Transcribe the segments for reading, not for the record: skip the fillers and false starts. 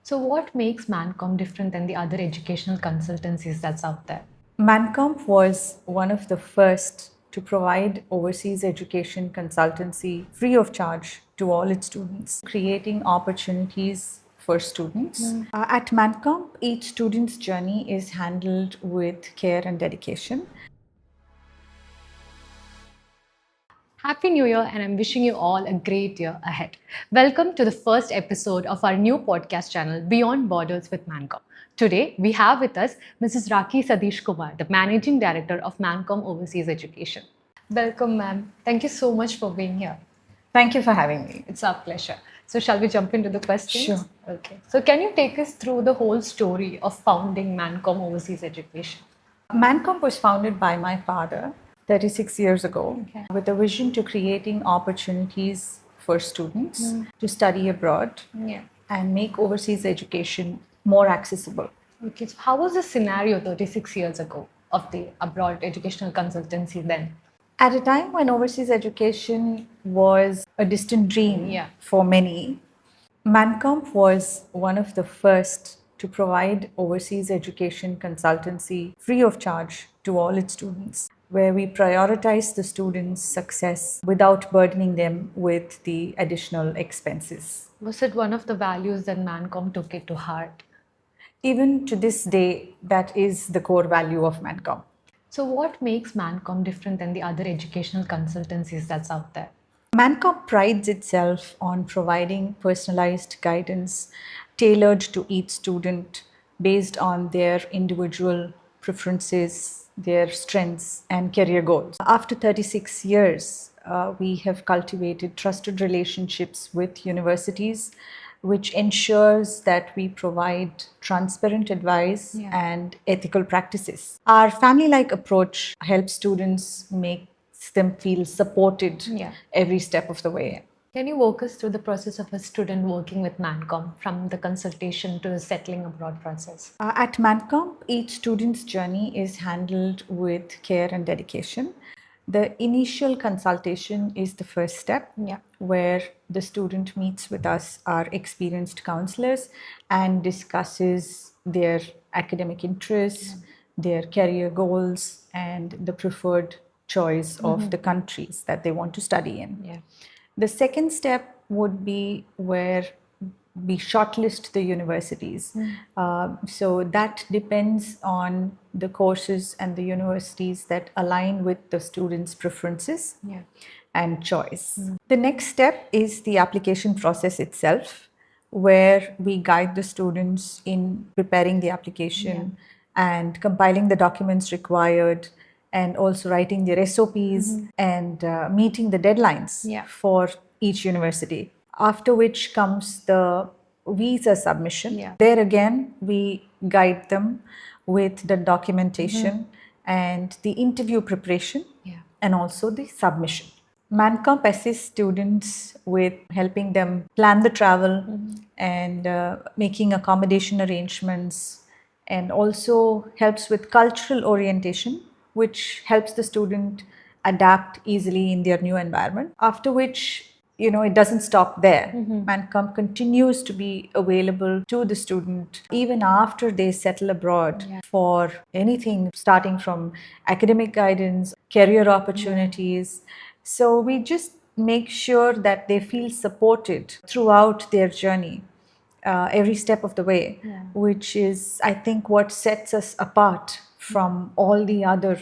So, what makes Mancomp different than the other educational consultancies that's out there? Mancomp was one of the first to provide overseas education consultancy free of charge to all its students, creating opportunities for students. At Mancomp, each student's journey is handled with care and dedication. Happy New Year, and I'm wishing you all a great year ahead. Welcome to the first episode of our new podcast channel, Beyond Borders with Mancomp. Today, we have with us Mrs. Raki Sadish Kumar, the Managing Director of Mancomp Overseas Education. Welcome, ma'am. Thank you so much for being here. Thank you for having me. It's our pleasure. So, shall we jump into the questions? Sure. Okay. So, can you take us through the whole story of founding Mancomp Overseas Education? Mancomp was founded by my father 36 years ago with a vision to creating opportunities for students to study abroad and make overseas education more accessible. Okay. So, how was the scenario 36 years ago of the abroad educational consultancy then? At a time when overseas education was a distant dream for many, Mancomp was one of the first to provide overseas education consultancy free of charge to all its students, where we prioritize the students' success without burdening them with the additional expenses. Was it one of the values that Mancomp took it to heart? Even to this day, that is the core value of Mancomp. So, what makes Mancomp different than the other educational consultancies that's out there? Mancomp prides itself on providing personalized guidance tailored to each student based on their individual preferences, their strengths, and career goals. After 36 years, we have cultivated trusted relationships with universities, which ensures that we provide transparent advice and ethical practices. Our family-like approach helps students make them feel supported every step of the way. Can you walk us through the process of a student working with Mancomp from the consultation to the settling abroad process? At Mancomp, each student's journey is handled with care and dedication. The initial consultation is the first step, where the student meets with us, our experienced counselors, and discusses their academic interests, their career goals, and the preferred choice of the countries that they want to study in. The second step would be where we shortlist the universities. So that depends on the courses and the universities that align with the students' preferences and choice. The next step is the application process itself, where we guide the students in preparing the application and compiling the documents required, and also writing their SOPs and meeting the deadlines for each university. After which comes the visa submission. There again, we guide them with the documentation and the interview preparation and also the submission. Mancomp assists students with helping them plan the travel and making accommodation arrangements, and also helps with cultural orientation, which helps the student adapt easily in their new environment. After which, it doesn't stop there. Mancomp continues to be available to the student even after they settle abroad for anything starting from academic guidance, career opportunities. So we just make sure that they feel supported throughout their journey. Every step of the way, which is, I think, what sets us apart from all the other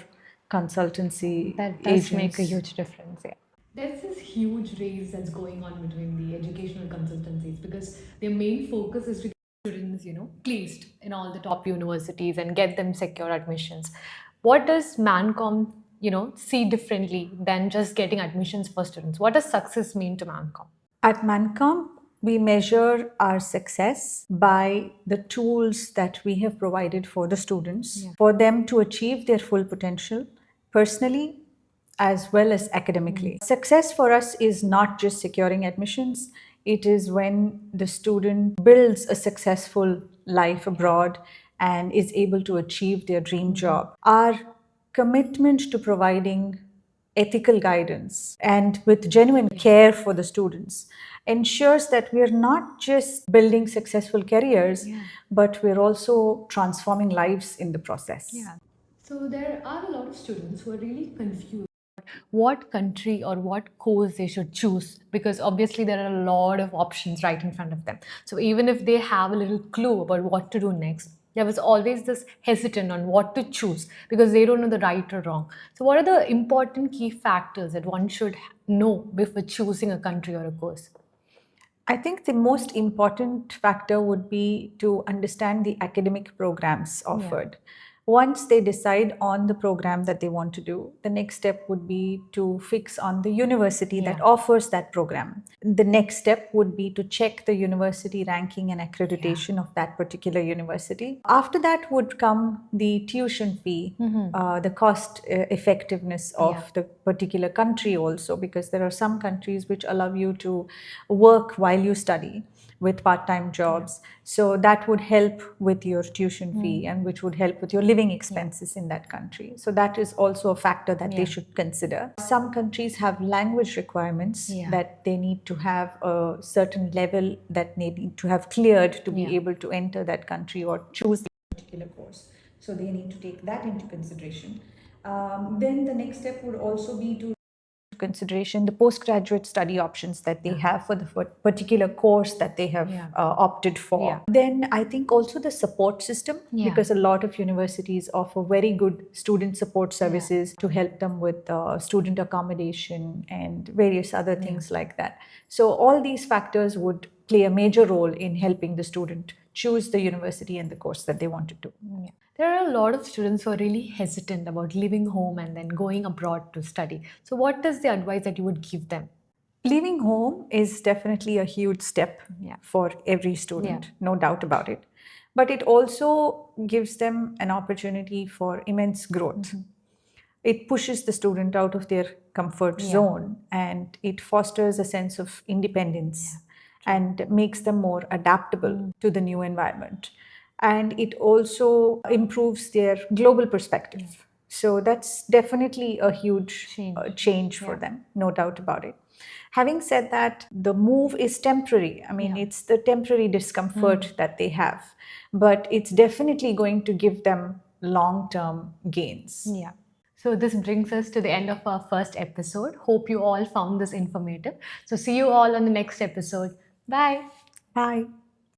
consultancy That does agents. make a huge difference, There's this huge race that's going on between the educational consultancies because their main focus is to get students, placed in all the top universities and get them secure admissions. What does Mancomp, see differently than just getting admissions for students? What does success mean to Mancomp? At Mancomp, we measure our success by the tools that we have provided for the students for them to achieve their full potential personally as well as academically. Success for us is not just securing admissions, it is when the student builds a successful life abroad and is able to achieve their dream job. Our commitment to providing ethical guidance and with genuine care for the students ensures that we're not just building successful careers, but we're also transforming lives in the process. So there are a lot of students who are really confused what country or what course they should choose, because obviously there are a lot of options right in front of them. So even if they have a little clue about what to do next, there was always this hesitant on what to choose because they don't know the right or wrong. So what are the important key factors that one should know before choosing a country or a course? I think the most important factor would be to understand the academic programs offered. Once they decide on the program that they want to do, the next step would be to fix on the university that offers that program. The next step would be to check the university ranking and accreditation of that particular university. After that would come the tuition fee, the cost effectiveness of the particular country also, because there are some countries which allow you to work while you study with part-time jobs. So that would help with your tuition fee and which would help with your living expenses in that country. So that is also a factor that they should consider. Some countries have language requirements that they need to have a certain level that they need to have cleared to be able to enter that country or choose the particular course. So they need to take that into consideration. Then the next step would also be to consideration the postgraduate study options that they have for the particular course that they have opted for. Then I think also the support system, because a lot of universities offer very good student support services to help them with student accommodation and various other things like that. So all these factors would play a major role in helping the student choose the university and the course that they want to do. There are a lot of students who are really hesitant about leaving home and then going abroad to study. So, what is the advice that you would give them? Leaving home is definitely a huge step for every student, no doubt about it. But it also gives them an opportunity for immense growth. It pushes the student out of their comfort zone and it fosters a sense of independence and makes them more adaptable to the new environment. And it also improves their global perspective. So that's definitely a huge change for them, no doubt about it. Having said that, the move is temporary. I mean, it's the temporary discomfort that they have, but it's definitely going to give them long term gains. So, this brings us to the end of our first episode. Hope you all found this informative. So, see you all on the next episode. Bye. Bye.